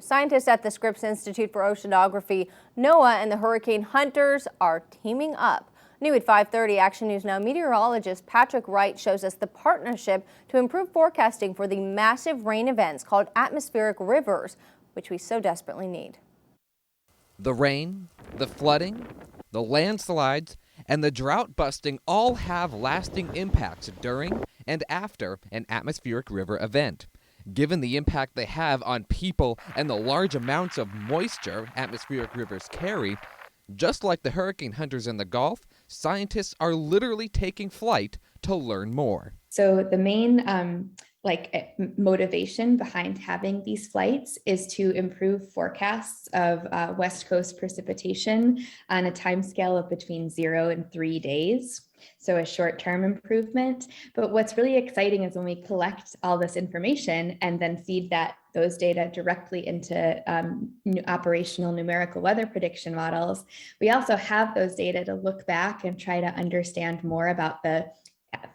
Scientists at the Scripps Institute for Oceanography, NOAA, and the hurricane hunters are teaming up. New at 5:30, Action News Now meteorologist Patrick Wright shows us the partnership to improve forecasting for the massive rain events called atmospheric rivers, which we so desperately need. The rain, the flooding, the landslides, and the drought busting all have lasting impacts during and after an atmospheric river event. Given the impact they have on people and the large amounts of moisture atmospheric rivers carry, just like the hurricane hunters in the Gulf, scientists are literally taking flight to learn more. So the main motivation behind having these flights is to improve forecasts of West Coast precipitation on a timescale of between 0 and 3 days. So a short-term improvement. But what's really exciting is when we collect all this information and then feed those data directly into operational numerical weather prediction models, we also have those data to look back and try to understand more about the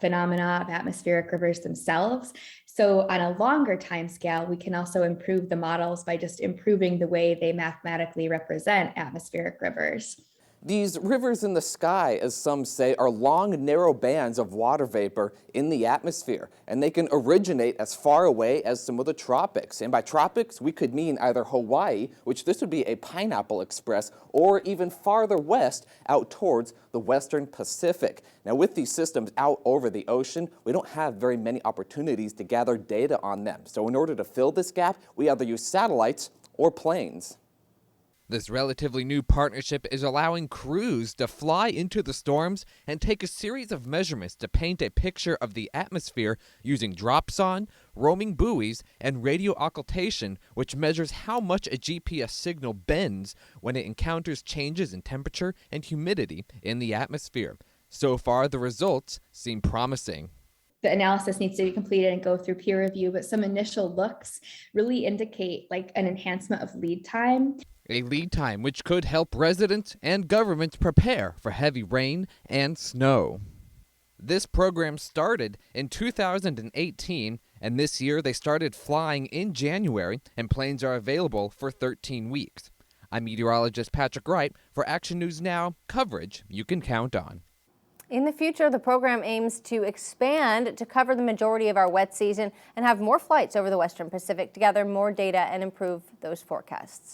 phenomena of atmospheric rivers themselves. So on a longer time scale, we can also improve the models by just improving the way they mathematically represent atmospheric rivers. These rivers in the sky, as some say, are long, narrow bands of water vapor in the atmosphere, and they can originate as far away as some of the tropics. And by tropics, we could mean either Hawaii, which this would be a pineapple express, or even farther west out towards the western Pacific. Now, with these systems out over the ocean, we don't have very many opportunities to gather data on them. So in order to fill this gap, we either use satellites or planes. This relatively new partnership is allowing crews to fly into the storms and take a series of measurements to paint a picture of the atmosphere using dropson, roaming buoys, and radio occultation, which measures how much a GPS signal bends when it encounters changes in temperature and humidity in the atmosphere. So far, the results seem promising. The analysis needs to be completed and go through peer review, but some initial looks really indicate an enhancement of lead time. A lead time which could help residents and governments prepare for heavy rain and snow. This program started in 2018, and this year they started flying in January, and planes are available for 13 weeks. I'm meteorologist Patrick Wright for Action News Now, coverage you can count on. In the future, the program aims to expand to cover the majority of our wet season and have more flights over the Western Pacific to gather more data and improve those forecasts.